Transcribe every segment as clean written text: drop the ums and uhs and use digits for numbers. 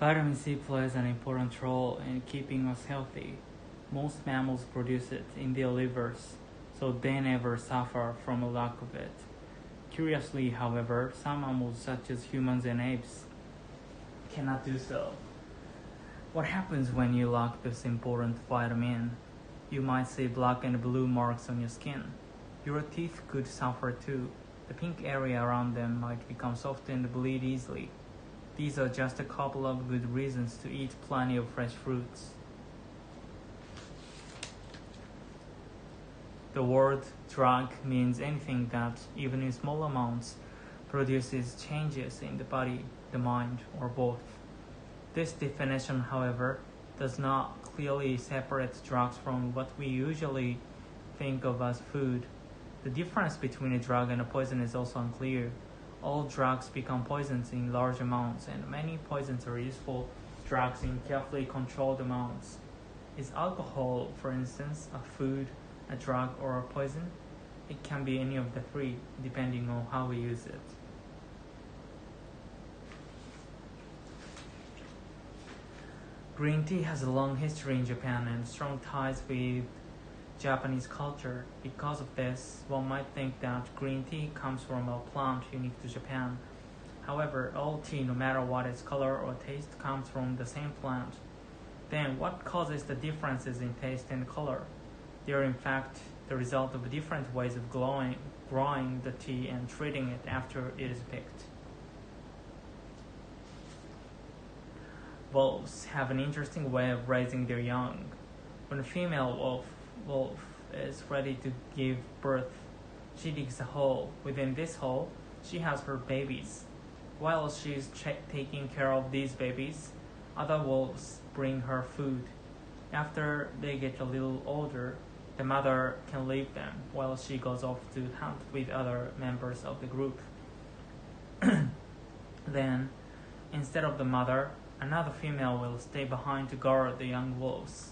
Vitamin C plays an important role in keeping us healthy. Most mammals produce it in their livers, so they never suffer from a lack of it. Curiously, however, some mammals such as humans and apes cannot do so. What happens when you lack this important vitamin? You might see black and blue marks on your skin. Your teeth could suffer too. The pink area around them might become soft and bleed easily. These are just a couple of good reasons to eat plenty of fresh fruits. The word drug means anything that, even in small amounts, produces changes in the body, the mind, or both. This definition, however, does not clearly separate drugs from what we usually think of as food. The difference between a drug and a poison is also unclear. All drugs become poisons in large amounts, and many poisons are useful drugs in carefully controlled amounts. Is alcohol, for instance, a food, a drug, or a poison? It can be any of the three, depending on how we use it. Green tea has a long history in Japan and strong ties with Japanese culture. Because of this, one might think that green tea comes from a plant unique to Japan. However, all tea, no matter what its color or taste, comes from the same plant. Then, what causes the differences in taste and color? They are in fact the result of different ways of growing the tea and treating it after it is picked. Wolves have an interesting way of raising their young. When a female wolf is ready to give birth, she digs a hole. Within this hole, she has her babies. While she is taking care of these babies, other wolves bring her food. After they get a little older, the mother can leave them while she goes off to hunt with other members of the group. Then, instead of the mother, another female will stay behind to guard the young wolves.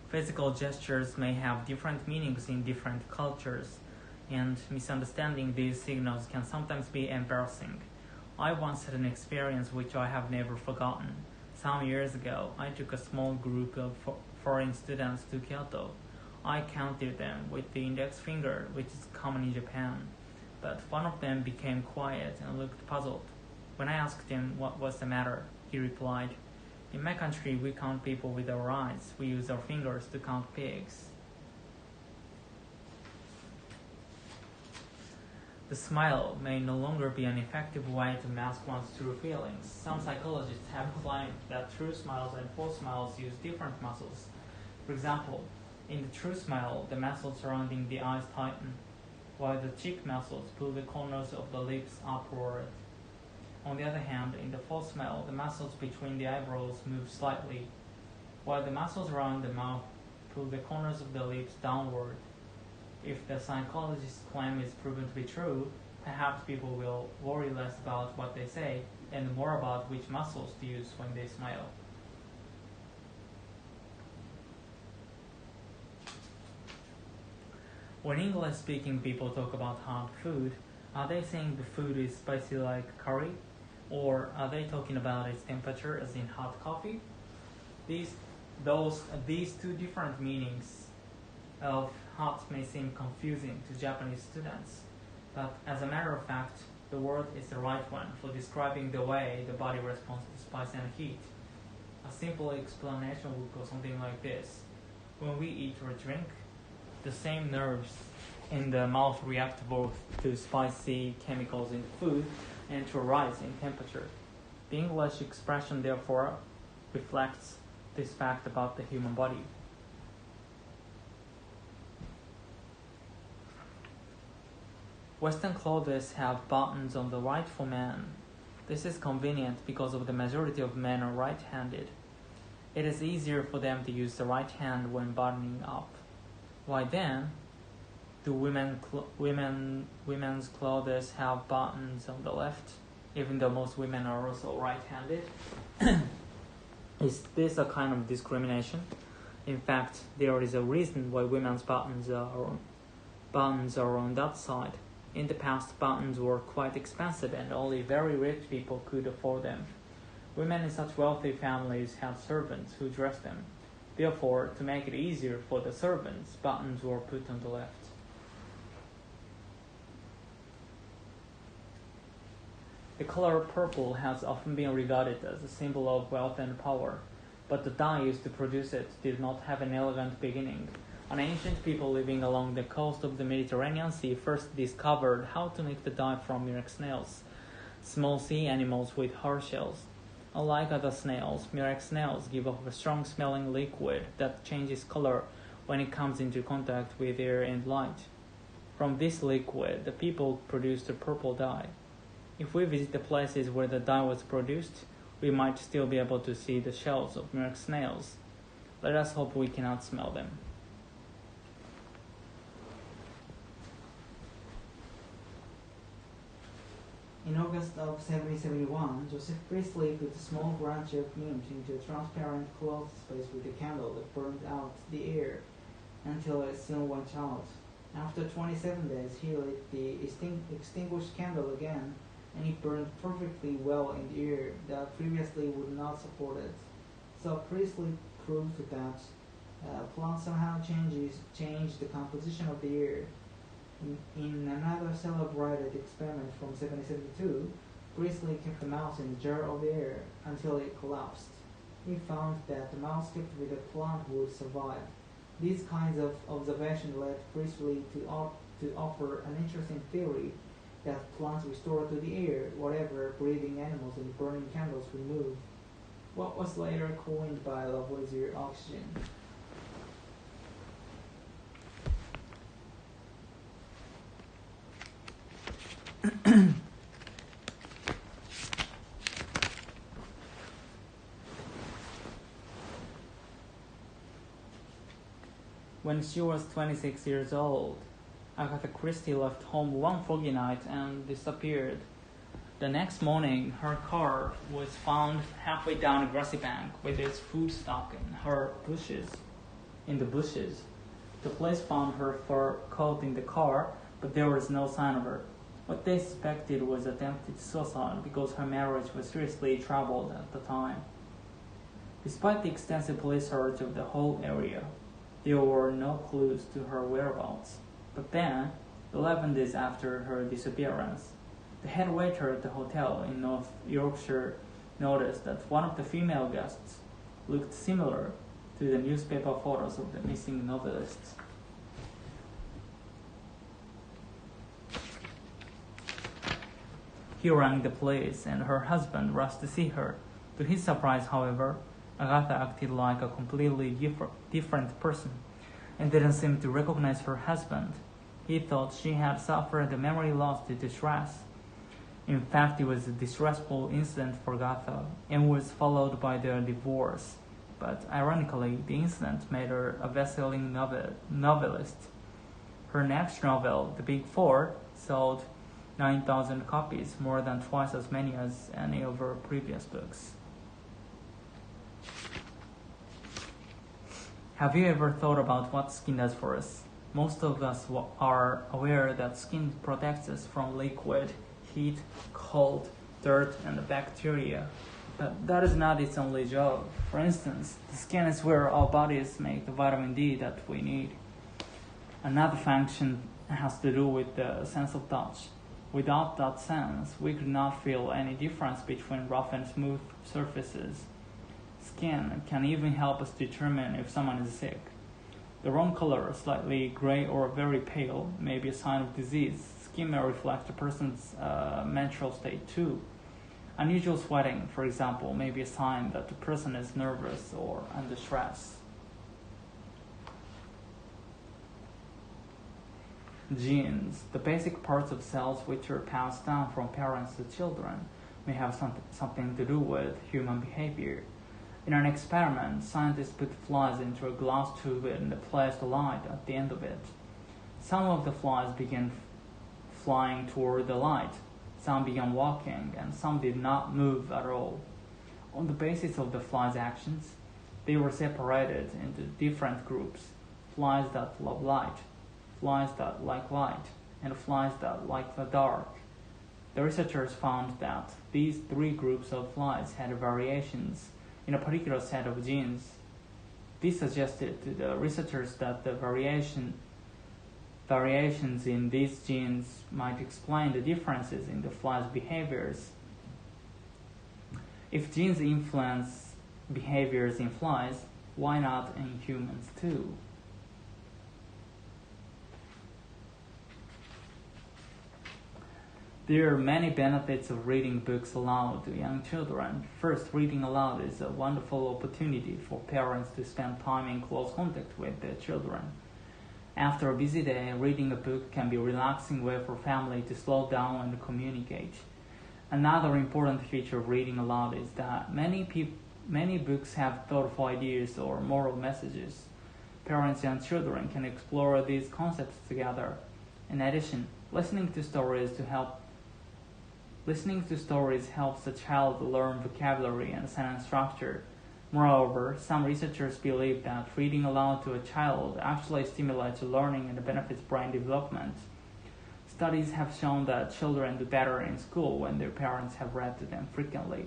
Physical gestures may have different meanings in different cultures, and misunderstanding these signals can sometimes be embarrassing. I once had an experience which I have never forgotten. Some years ago, I took a small group of foreign students to Kyoto. I counted them with the index finger, which is common in Japan, but one of them became quiet and looked puzzled. When I asked him what was the matter, he replied, "In my country, we count people with our eyes. We use our fingers to count pigs." The smile may no longer be an effective way to mask one's true feelings. Some psychologists have claimed that true smiles and false smiles use different muscles. For example, in the true smile, the muscles surrounding the eyes tighten, while the cheek muscles pull the corners of the lips upward. On the other hand, in the false smile, the muscles between the eyebrows move slightly, while the muscles around the mouth pull the corners of the lips downward. If the psychologist's claim is proven to be true, perhaps people will worry less about what they say and more about which muscles to use when they smile. When English-speaking people talk about hot food, are they saying the food is spicy like curry? Or are they talking about its temperature as in hot coffee? These two different meanings of hot may seem confusing to Japanese students, but as a matter of fact, the word is the right one for describing the way the body responds to spice and heat. A simple explanation would go something like this. When we eat or drink, the same nerves in the mouth react both to spicy chemicals in food and to a rise in temperature. The English expression therefore reflects this fact about the human body. Western clothes have buttons on the right for men. This is convenient because of the majority of men are right-handed. It is easier for them to use the right hand when buttoning up. Why then do women's clothes have buttons on the left, even though most women are also right-handed? Is this a kind of discrimination? In fact, there is a reason why women's buttons are on that side. In the past, buttons were quite expensive and only very rich people could afford them. Women in such wealthy families had servants who dressed them. Therefore, to make it easier for the servants, buttons were put on the left. The color purple has often been regarded as a symbol of wealth and power, but the dye used to produce it did not have an elegant beginning. An ancient people living along the coast of the Mediterranean Sea first discovered how to make the dye from murex snails, small sea animals with hard shells. Unlike other snails, murex snails give off a strong-smelling liquid that changes color when it comes into contact with air and light. From this liquid, the people produced a purple dye. If we visit the places where the dye was produced, we might still be able to see the shells of murex snails. Let us hope we cannot smell them. In August of 1771, Joseph Priestley put a small branch of mint into a transparent cloth space with a candle that burned out the air until it soon went out. After 27 days, he lit the extinguished candle again, and it burned perfectly well in the air that previously would not support it. So Priestley proved that plants somehow change the composition of the air. In another celebrated experiment from 1772, Priestley kept a mouse in a jar of air until it collapsed. He found that the mouse kept with a plant would survive. These kinds of observations led Priestley to offer an interesting theory that plants restore to the air whatever breathing animals and burning candles remove, what was later coined by Lavoisier oxygen. When she was 26 years old, Agatha Christie left home one foggy night and disappeared. The next morning, her car was found halfway down a grassy bank with its food stock in the bushes. The police found her fur coat in the car, but there was no sign of her. What they suspected was attempted suicide because her marriage was seriously troubled at the time. Despite the extensive police search of the whole area, there were no clues to her whereabouts. But then, 11 days after her disappearance, the head waiter at the hotel in North Yorkshire noticed that one of the female guests looked similar to the newspaper photos of the missing novelist. He rang the police, and her husband rushed to see her. To his surprise, however, Agatha acted like a completely different person and didn't seem to recognize her husband. He thought she had suffered a memory loss to distress. In fact, it was a distressful incident for Agatha and was followed by their divorce. But ironically, the incident made her a best-selling novelist. Her next novel, The Big Four, sold 9,000 copies, more than twice as many as any of her previous books. Have you ever thought about what skin does for us? Most of us are aware that skin protects us from liquid, heat, cold, dirt, and bacteria. But that is not its only job. For instance, the skin is where our bodies make the vitamin D that we need. Another function has to do with the sense of touch. Without that sense, we could not feel any difference between rough and smooth surfaces. Skin can even help us determine if someone is sick. The wrong color, slightly gray or very pale, may be a sign of disease. Skin may reflect a person's menstrual state too. Unusual sweating, for example, may be a sign that the person is nervous or under stress. Genes, the basic parts of cells which are passed down from parents to children, may have something to do with human behavior. In an experiment, scientists put flies into a glass tube and placed a light at the end of it. Some of the flies began flying toward the light, some began walking, and some did not move at all. On the basis of the flies' actions, they were separated into different groups: flies that love light, flies that like light, and flies that like the dark. The researchers found that these three groups of flies had variations in a particular set of genes. This suggested to the researchers that the variations in these genes might explain the differences in the flies' behaviors. If genes influence behaviors in flies, why not in humans too? There are many benefits of reading books aloud to young children. First, reading aloud is a wonderful opportunity for parents to spend time in close contact with their children. After a busy day, reading a book can be a relaxing way for family to slow down and communicate. Another important feature of reading aloud is that many books have thoughtful ideas or moral messages. Parents and children can explore these concepts together. In addition, listening to stories helps the child learn vocabulary and sentence structure. Moreover, some researchers believe that reading aloud to a child actually stimulates learning and benefits brain development. Studies have shown that children do better in school when their parents have read to them frequently.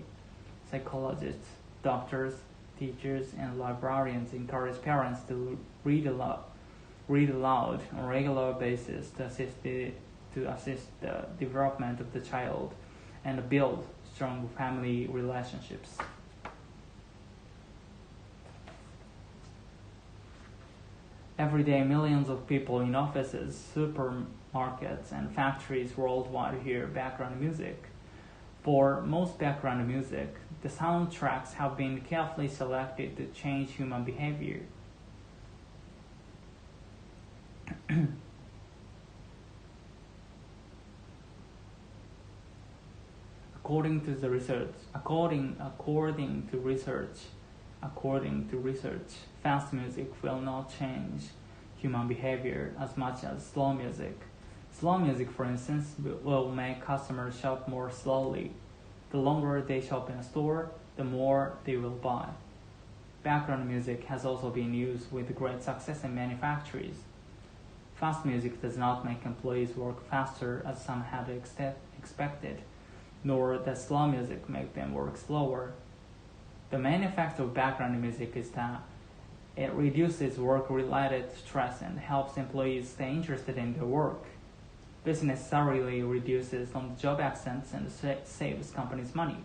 Psychologists, doctors, teachers, and librarians encourage parents to read aloud on a regular basis to assist the development of the child and build strong family relationships. Every day, millions of people in offices, supermarkets, and factories worldwide hear background music. For most background music, the soundtracks have been carefully selected to change human behavior. According to research, fast music will not change human behavior as much as slow music. Slow music, for instance, will make customers shop more slowly. The longer they shop in a store, the more they will buy. Background music has also been used with great success in many factories. Fast music does not make employees work faster as some had expected, nor does slow music make them work slower. The main effect of background music is that it reduces work-related stress and helps employees stay interested in their work. This necessarily reduces on-the-job accidents and saves companies money.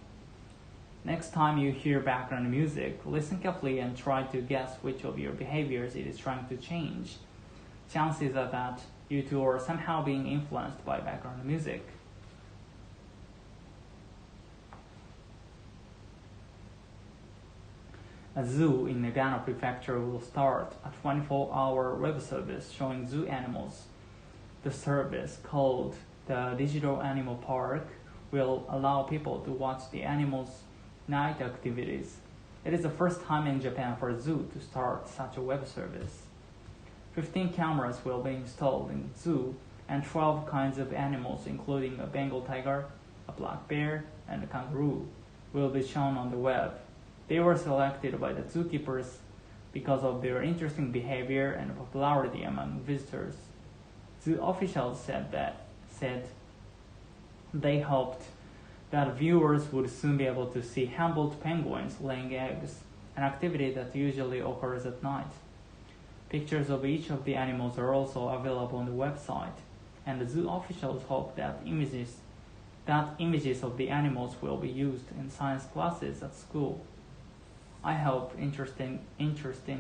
Next time you hear background music, listen carefully and try to guess which of your behaviors it is trying to change. Chances are that you too are somehow being influenced by background music. A zoo in Nagano Prefecture will start a 24-hour web service showing zoo animals. The service, called the Digital Animal Park, will allow people to watch the animals' night activities. It is the first time in Japan for a zoo to start such a web service. 15 cameras will be installed in the zoo, and 12 kinds of animals, including a Bengal tiger, a black bear, and a kangaroo, will be shown on the web. They were selected by the zookeepers because of their interesting behavior and popularity among visitors. Zoo officials said they hoped that viewers would soon be able to see Humboldt penguins laying eggs, an activity that usually occurs at night. Pictures of each of the animals are also available on the website, and the zoo officials hope that images of the animals will be used in science classes at school. I hope interest in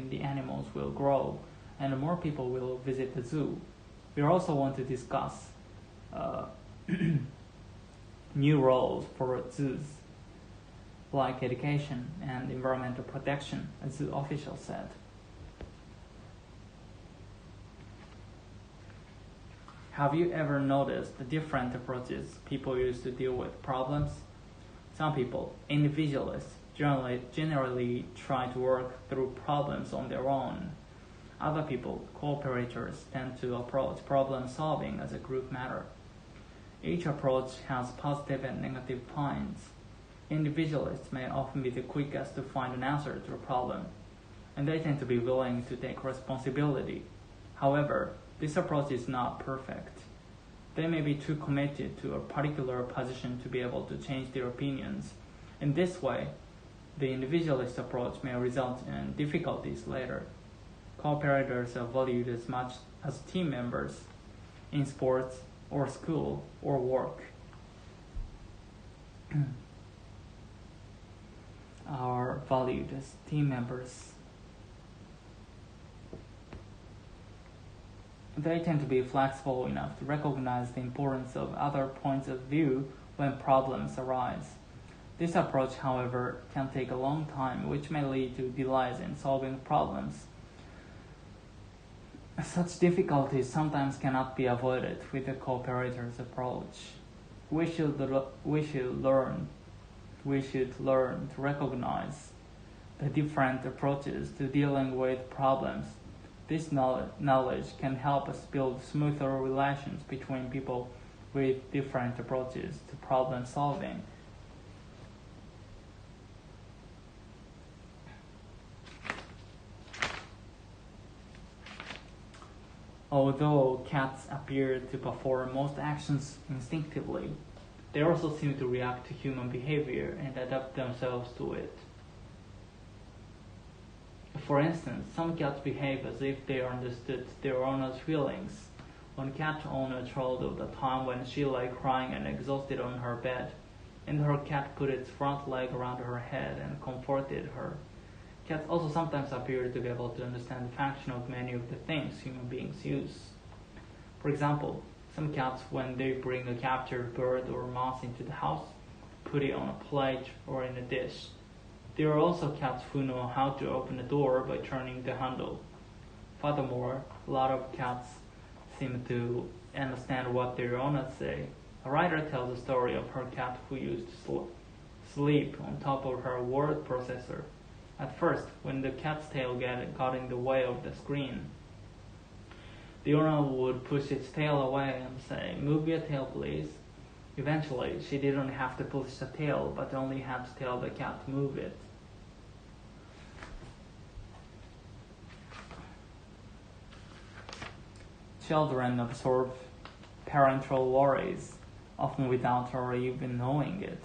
the animals will grow and more people will visit the zoo. We also want to discuss new roles for zoos, like education and environmental protection, a zoo official said. Have you ever noticed the different approaches people use to deal with problems? Some people, individualists, generally try to work through problems on their own. Other people, cooperators, tend to approach problem solving as a group matter. Each approach has positive and negative points. Individualists may often be the quickest to find an answer to a problem, and they tend to be willing to take responsibility. However, this approach is not perfect. They may be too committed to a particular position to be able to change their opinions. In this way, the individualist approach may result in difficulties later. Cooperators are valued as much as team members in sports or school or work. Are valued as team members. They tend to be flexible enough to recognize the importance of other points of view when problems arise. This approach, however, can take a long time, which may lead to delays in solving problems. Such difficulties sometimes cannot be avoided with the cooperator's approach. We should learn to recognize the different approaches to dealing with problems. This knowledge can help us build smoother relations between people with different approaches to problem solving. Although cats appear to perform most actions instinctively, they also seem to react to human behavior and adapt themselves to it. For instance, some cats behave as if they understood their owner's feelings. One cat owner told of the time when she lay crying and exhausted on her bed, and her cat put its front leg around her head and comforted her. Cats also sometimes appear to be able to understand the function of many of the things human beings use. For example, some cats, when they bring a captured bird or mouse into the house, put it on a plate or in a dish. There are also cats who know how to open a door by turning the handle. Furthermore, a lot of cats seem to understand what their owners say. A writer tells a story of her cat who used to sleep on top of her word processor. At first, when the cat's tail got in the way of the screen, the owner would push its tail away and say, "Move your tail, please." Eventually, she didn't have to push the tail, but only had to tell the cat to move it. Children absorb parental worries, often without or even knowing it.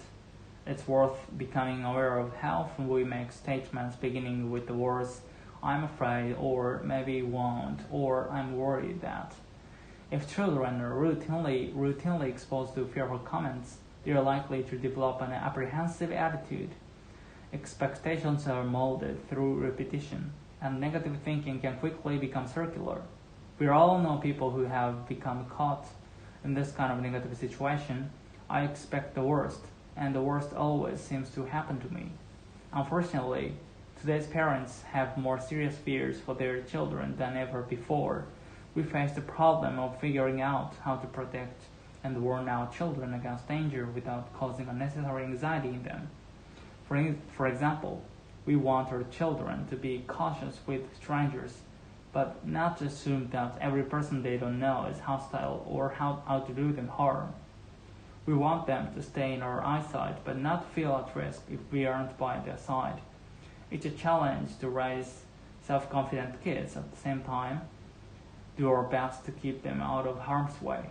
It's worth becoming aware of how often we make statements beginning with the words, "I'm afraid," or "maybe won't," or "I'm worried that." If children are routinely exposed to fearful comments, they are likely to develop an apprehensive attitude. Expectations are molded through repetition, and negative thinking can quickly become circular. We all know people who have become caught in this kind of negative situation. I expect the worst, and the worst always seems to happen to me. Unfortunately, today's parents have more serious fears for their children than ever before. We face the problem of figuring out how to protect and warn our children against danger without causing unnecessary anxiety in them. For example, we want our children to be cautious with strangers, but not to assume that every person they don't know is hostile or how to do them harm. We want them to stay in our eyesight, but not feel at risk if we aren't by their side. It's a challenge to raise self-confident kids at the same time. Do our best to keep them out of harm's way.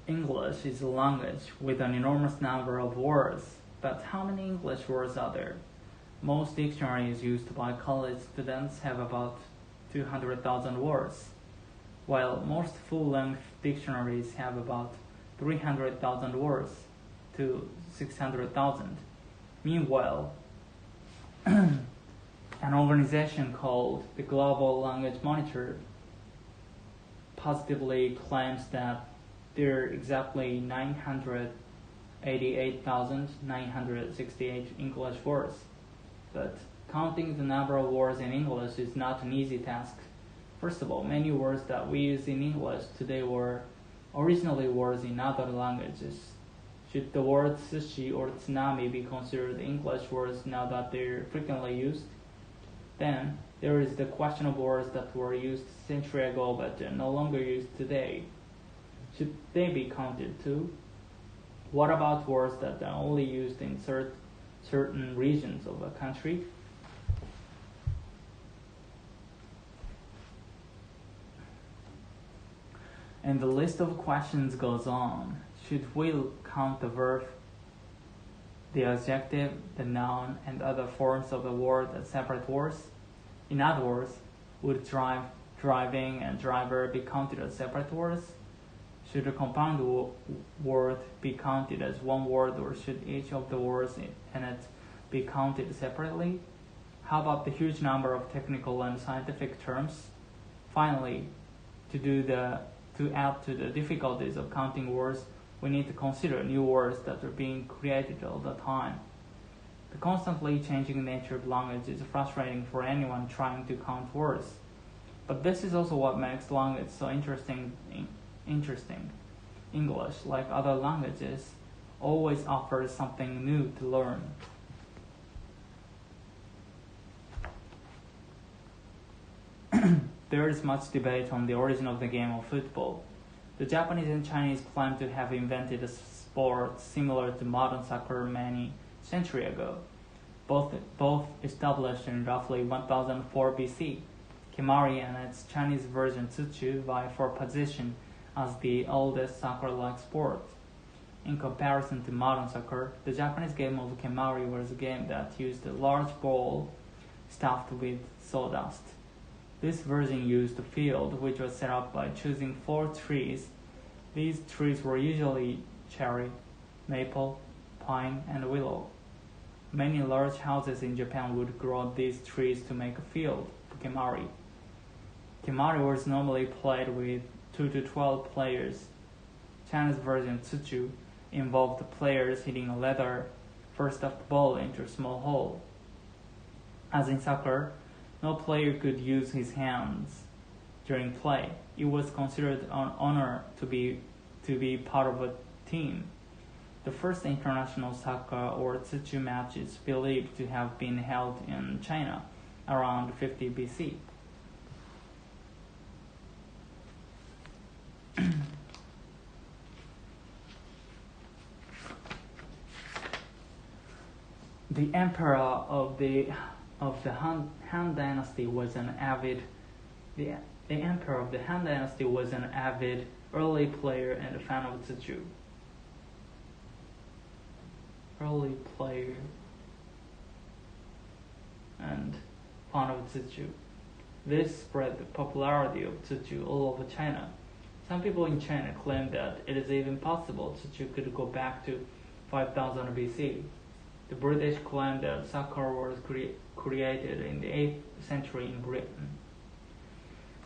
English is a language with an enormous number of words, but how many English words are there? Most dictionaries used by college students have about 200,000 words, while most full-length dictionaries have about 300,000 words to 600,000. Meanwhile, an organization called the Global Language Monitor positively claims that there are exactly 988,968 English words. But counting the number of words in English is not an easy task. First of all, many words that we use in English today were originally words in other languages. Should the words sushi or tsunami be considered English words now that they're frequently used? Then, there is the question of words that were used a century ago but are no longer used today. Should they be counted too? What about words that are only used in certain regions of a country. And the list of questions goes on. Should we count the verb, the adjective, the noun, and other forms of the word as separate words? In other words, would driving, and driver be counted as separate words? Should a compound word be counted as one word, or should each of the words in it be counted separately? How about the huge number of technical and scientific terms? Finally, to add to the difficulties of counting words, we need to consider new words that are being created all the time. The constantly changing nature of language is frustrating for anyone trying to count words. But this is also what makes language so interesting. English, like other languages, always offers something new to learn. There is much debate on the origin of the game of football. The Japanese and Chinese claim to have invented a sport similar to modern soccer many centuries ago. Both established in roughly 1004 BC. Kemari and its Chinese version Tsuchu vie for position as the oldest soccer-like sport. In comparison to modern soccer, the Japanese game of Kemari was a game that used a large ball stuffed with sawdust. This version used a field which was set up by choosing 4 trees. These trees were usually cherry, maple, pine, and willow. Many large houses in Japan would grow these trees to make a field for Kemari. Kemari was normally played with 2 to 12 players. China's version Tsuchu involved the players hitting a leather first-up ball into a small hole. As in soccer, no player could use his hands during play. It was considered an honor to be part of a team. The first international soccer or Tsuchu match is believed to have been held in China around 50 BC. The emperor of the Han Dynasty was an avid early player and a fan of Tsuchu. This spread the popularity of Tsuchu all over China. Some people in China claim that it is even possible Tsuchu could go back to 5000 BC. The British claim that soccer was created in the 8th century in Britain.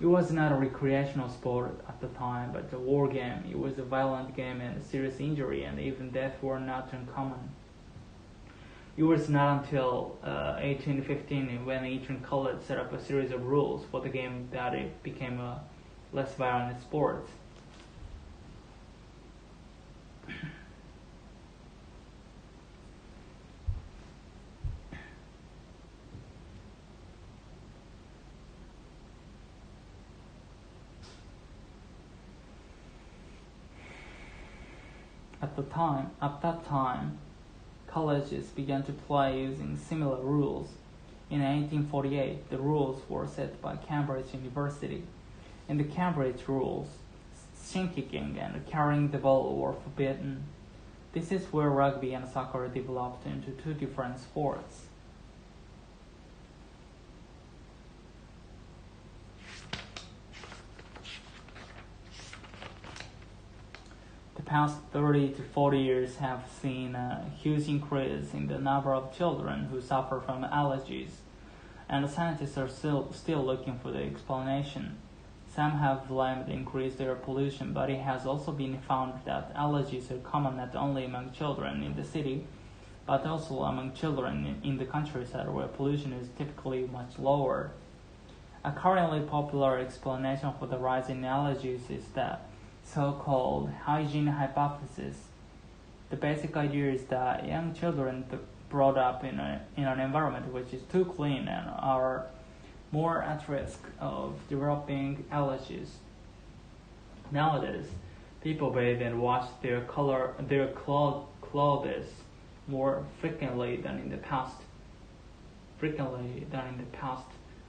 It was not a recreational sport at the time, but a war game. It was a violent game, and serious injury and even death were not uncommon. It was not until 1815 when Eton College set up a series of rules for the game that it became a less violent sport. At that time, colleges began to play using similar rules. In 1848, the rules were set by Cambridge University. In the Cambridge rules, shin kicking and carrying the ball were forbidden. This is where rugby and soccer developed into 2 different sports. The past 30 to 40 years have seen a huge increase in the number of children who suffer from allergies, and the scientists are still looking for the explanation. Some have blamed increased air pollution, but it has also been found that allergies are common not only among children in the city, but also among children in the countryside where pollution is typically much lower. A currently popular explanation for the rise in allergies is the so-called hygiene hypothesis. The basic idea is that young children brought up in an environment which is too clean and are more at risk of developing allergies. Nowadays, people bathe and wash their clothes more frequently than in the past.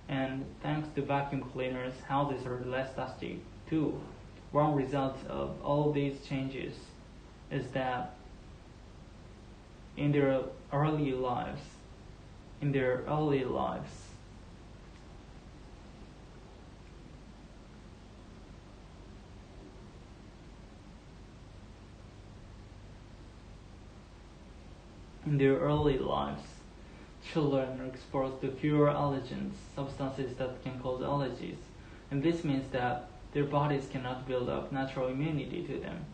And thanks to vacuum cleaners, houses are less dusty too. One result of all these changes is that in their early lives, children are exposed to fewer allergens, substances that can cause allergies, and this means that their bodies cannot build up natural immunity to them.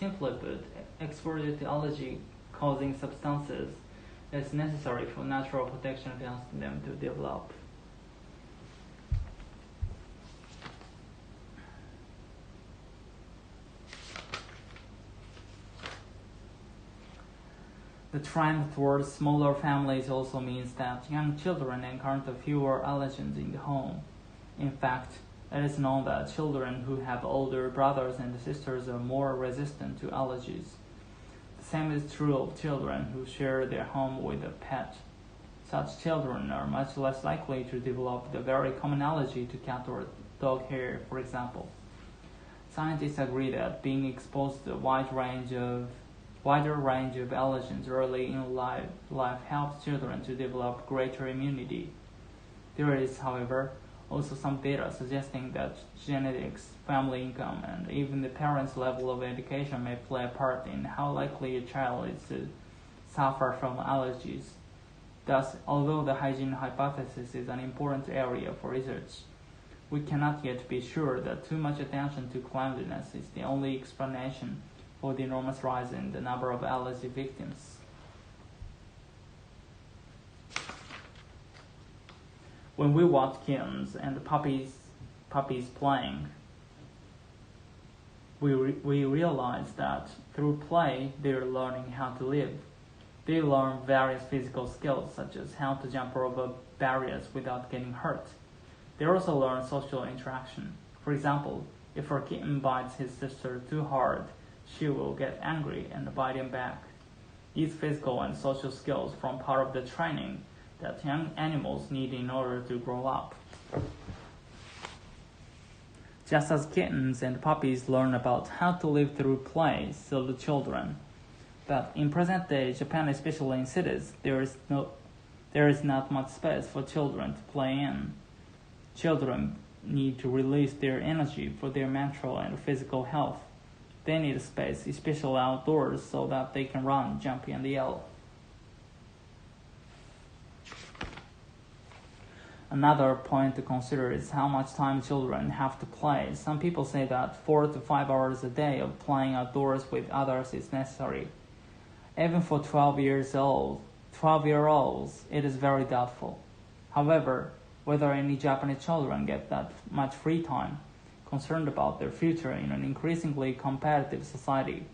Simply put, exposure to allergy-causing substances is necessary for natural protection against them to develop. The trend towards smaller families also means that young children encounter fewer allergens in the home. In fact, it is known that children who have older brothers and sisters are more resistant to allergies. The same is true of children who share their home with a pet. Such children are much less likely to develop the very common allergy to cat or dog hair, for example. Scientists agree that being exposed to a wider range of allergens early in life helps children to develop greater immunity. There is, however, also some data suggesting that genetics, family income, and even the parents' level of education may play a part in how likely a child is to suffer from allergies. Thus, although the hygiene hypothesis is an important area for research, we cannot yet be sure that too much attention to cleanliness is the only explanation for the enormous rise in the number of allergy victims. When we watch kittens and puppies playing, we realize that through play they are learning how to live. They learn various physical skills such as how to jump over barriers without getting hurt. They also learn social interaction. For example, if a kitten bites his sister too hard, she will get angry and bite him back. These physical and social skills form part of the training that young animals need in order to grow up. Just as kittens and puppies learn about how to live through play, so do children. But in present-day Japan, especially in cities, there is not much space for children to play in. Children need to release their energy for their mental and physical health. They need space, especially outdoors, so that they can run, jump, and yell. Another point to consider is how much time children have to play. Some people say that 4 to 5 hours a day of playing outdoors with others is necessary. Even for 12-year-olds, it is very doubtful. However, whether any Japanese children get that much free time, concerned about their future in an increasingly competitive society,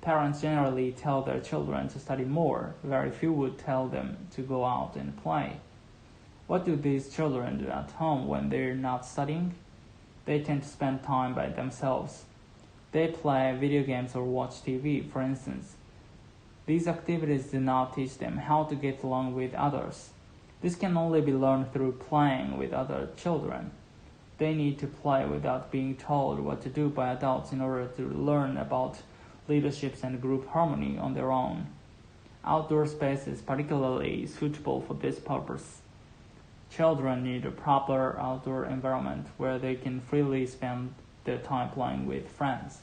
parents generally tell their children to study more. Very few would tell them to go out and play. What do these children do at home when they're not studying? They tend to spend time by themselves. They play video games or watch TV, for instance. These activities do not teach them how to get along with others. This can only be learned through playing with other children. They need to play without being told what to do by adults in order to learn about leaderships and group harmony on their own. Outdoor space is particularly suitable for this purpose. Children need a proper outdoor environment where they can freely spend their time playing with friends.